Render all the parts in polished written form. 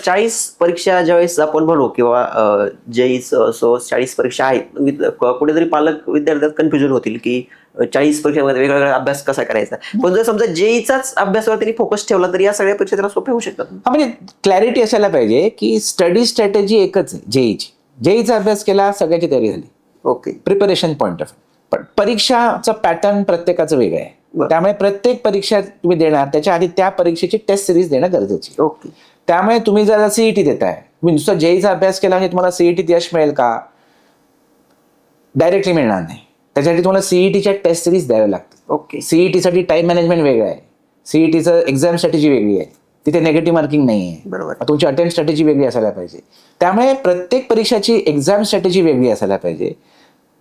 40 परीक्षा ज्यावेळेस आपण म्हणू किंवा जेईस सो 40 परीक्षा आहेत, कुठेतरी पालक विद्यार्थ्यात कन्फ्युजन होतील की 40 परीक्षांमध्ये वेगवेगळा अभ्यास कसा करायचा. पण जर समजा जेईचाच अभ्यासावर त्यांनी फोकस ठेवला तर या सगळ्या परीक्षा त्याला सोप्या होऊ शकतात. म्हणजे क्लॅरिटी असायला पाहिजे की स्टडी स्ट्रॅटेजी एकच आहे जेईची. जेईचा अभ्यास केला, सगळ्याची तयारी झाली. ओके. प्रिपरेशन पॉईंट ऑफ पण परीक्षाचं पॅटर्न प्रत्येकाचं वेगळं आहे. त्यामुळे प्रत्येक परीक्षा तुम्ही देणार त्याच्या आधी त्या परीक्षेची टेस्ट सिरीज देणं गरजेची. ओके. त्यामुळे तुम्ही जर सीईटी देताय, तुम्ही नुसतं जेईचा अभ्यास केला म्हणजे तुम्हाला सीईटीत यश मिळेल का? डायरेक्टली मिळणार नाही. त्याच्यासाठी तुम्हाला सीईटीच्या टेस्ट सिरीज द्याव्या लागतात. ओके. सीईटीसाठी टाइम मॅनेजमेंट वेगळं आहे, सीईटीचं एक्झाम स्ट्रॅटेजी वेगळी आहे, तिथे नेगेटिव्ह मार्किंग नाही आहे. बरोबर. तुमची अटेम्प्ट स्ट्रॅटेजी वेगळी असायला पाहिजे. त्यामुळे प्रत्येक परीक्षेची एक्झाम स्ट्रॅटेजी वेगळी असायला पाहिजे.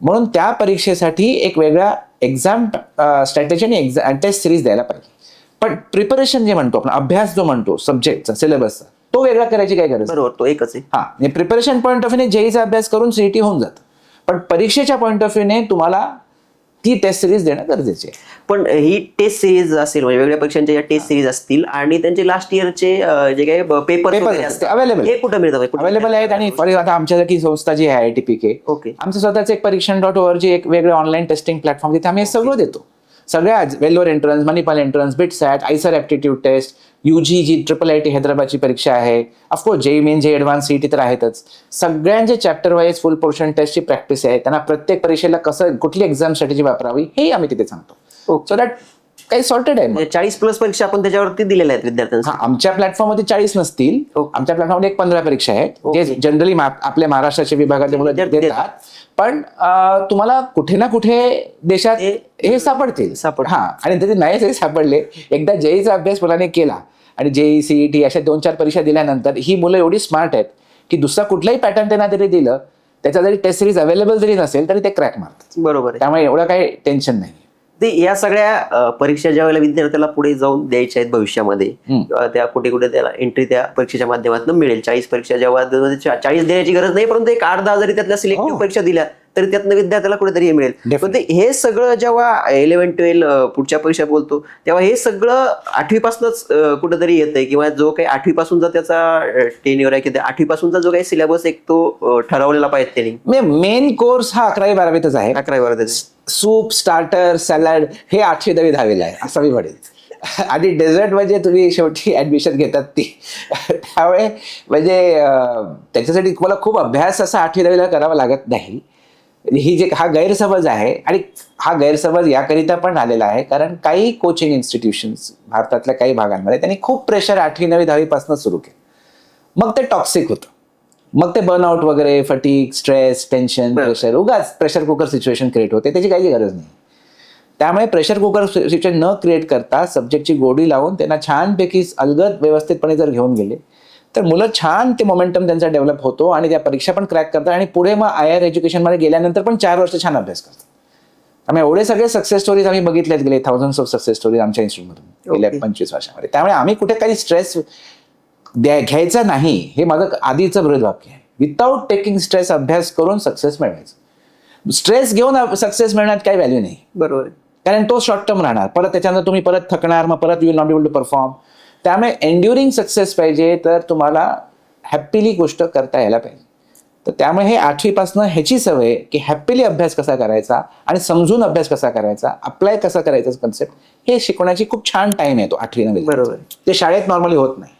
म्हणून त्या परीक्षेसाठी एक वेगळा एक्झाम स्ट्रॅटेजी आणि टेस्ट सिरीज द्यायला पाहिजे. पण प्रिपरेशन जे म्हणतो आपण, अभ्यास जो म्हणतो सब्जेक्टचा सिलेबसचा, तो वेगळा करायची काय गरज? बरोबर, तो एकच आहे. म्हणजे प्रिपरेशन पॉईंट ऑफ व्ह्यूने जेईचा अभ्यास करून सीईटी होऊन जातं. पण परीक्षेच्या पॉईंट ऑफ व्ह्यूने तुम्हाला ती टेस्ट सिरीज देणं गरजेचे आहे. पण ही टेस्ट सिरीज असेल म्हणजे वेगवेगळ्या परीक्षांच्या टेस्ट सिरीज असतील आणि त्यांचे लास्ट इयरचे जे काही पेपर अवेलेबल हे कुठं मिळतात? अवेलेबल आहेत. आणि आता आमच्यासारखी संस्था जी आहे IITPK, ओके, आमचं स्वतःच एक परीक्षण.org एक वेगळं ऑनलाईन टेस्टिंग प्लॅटफॉर्म, तिथे आम्ही हे सगळं देतो. सगळ्या Vellore entrance, Manipal entrance, BITSAT, IISER aptitude test, UG जी IIIT हैदराबादची परीक्षा आहे, ऑफकोर्स जेई मेन, जे ॲडव्हान्स सीईटी तर आहेतच. सगळ्यांचे चॅप्टर वाईज फुल पोर्शन टेस्टची प्रॅक्टिस आहे. त्यांना प्रत्येक परीक्षेला कसं कुठली एक्झाम स्ट्रॅटेजी वापरावी हे आम्ही तिथे सांगतो. सो दॅट काही सॉर्टेड आहे. 40+ परीक्षा आपण त्याच्यावरती दिलेल्या आहेत विद्यार्थ्यांना. आमच्या प्लॅटफॉर्ममध्ये 40 नसतील. आमच्या प्लॅटफॉर्ममध्ये एक 15 परीक्षा आहेत जे जनरली आपल्या महाराष्ट्राच्या विभागातले मुलं देतात. पण तुम्हाला कुठे ना कुठे देशात हे सापडतील. आणि ते नाही जरी सापडले, एकदा जेईचा अभ्यास मुलाने केला आणि जेई सीईटी अशा 2-4 परीक्षा दिल्यानंतर ही मुलं एवढी स्मार्ट आहेत की दुसरा कुठलाही पॅटर्न त्यांना जरी दिलं, त्याचा जरी टेस्ट सिरीज अवेलेबल जरी नसेल तरी ते क्रॅक मारतात. बरोबर. त्यामुळे एवढं काही टेन्शन नाही. ते या सगळ्या परीक्षा ज्या वेळेला विद्यार्थ्याला पुढे जाऊन द्यायच्या आहेत भविष्यामध्ये, त्या कुठे कुठे त्याला एंट्री त्या परीक्षेच्या माध्यमातून मिळेल. 40 परीक्षा जेव्हा 40 देण्याची गरज नाही, परंतु एक 8-10 जरी त्यातल्या सिलेक्टिव्ह परीक्षा दिल्या तरी त्यातनं विद्यार्थ्याला कुठेतरी मिळेल. पण हे सगळं जेव्हा 11-12 पुढच्या परीक्षा बोलतो तेव्हा हे सगळं 8वी पासूनच कुठेतरी येतंय, किंवा जो काही 8वी पासूनचा त्याचा टेन्युअर आहे की 8वी पासूनचा जो काही सिलेबस एक तो ठरवलेला पाहिजे त्यांनी. मेन कोर्स हा 11वी-12वीतच आहे. 11वी-12वी सूप, स्टार्टर, सॅलड हे 8वी-10वी-10वीला आहे असं मी म्हणेन. आणि डेझर्ट म्हणजे तुम्ही शेवटी ऍडमिशन घेतात ती, त्यामुळे म्हणजे त्याच्यासाठी तुम्हाला खूप अभ्यास असा 8वी-10वीला करावा लागत नाही. हा गैरसमज आहे. आणि हा गैरसमज याकरिता पण आलेला आहे कारण काही कोचिंग इन्स्टिट्यूशन्स भारतातल्या काही भागांमध्ये त्यांनी खूप प्रेशर 8वी, 9वी, 10वी पासून सुरू केलं. मग ते टॉक्सिक होतं. मग ते बर्नआउट वगैरे, फटीग, स्ट्रेस, टेन्शन, प्रेशर, उगाच प्रेशर कुकर सिच्युएशन क्रिएट होते. त्याची काही गरज नाही. त्यामुळे प्रेशर कुकर सिच्युएशन न क्रिएट करता सब्जेक्टची गोडी लावून त्यांना छानपैकी अलगद व्यवस्थितपणे जर घेऊन गेले तर मुलं छान ते मोमेंटम त्यांचा डेव्हलप होतो आणि त्या परीक्षा पण क्रॅक करतात. आणि पुढे मग हायर एज्युकेशनमध्ये गेल्यानंतर पण 4 वर्ष छान अभ्यास करतात. त्यामुळे एवढे सगळे सक्सेस स्टोरीज आम्ही बघितलेत, गेले thousands ऑफ सक्सेस स्टोरीज आमच्या इन्स्टिट्यूटमधून गेल्या 25 वर्षामध्ये. त्यामुळे आम्ही कुठे काही स्ट्रेस घ्यायचा नाही हे माझं आधीचं बृहद्वाक्य आहे. विदाउट टेकिंग स्ट्रेस अभ्यास करून सक्सेस मिळवायचं. स्ट्रेस घेऊन सक्सेस मिळण्यात काही व्हॅल्यू नाही. बरोबर. कारण तो शॉर्ट टर्म राहणार, परत त्याच्यानंतर तुम्ही परत थकणार, मग परत you will not be able to perform. त्यामुळे एन्ड्युरिंग सक्सेस पाहिजे तर तुम्हाला हॅपीली गोष्ट करता यायला पाहिजे. तर त्यामुळे हे 8वी पासून ह्याची सवय की हॅपीली अभ्यास कसा करायचा आणि समजून अभ्यास कसा करायचा, अप्लाय कसा करायचा कन्सेप्ट, हे शिकवण्याची खूप छान टाइम आहे तो 8वी-9वी. बरोबर. ते शाळेत नॉर्मली होत नाही.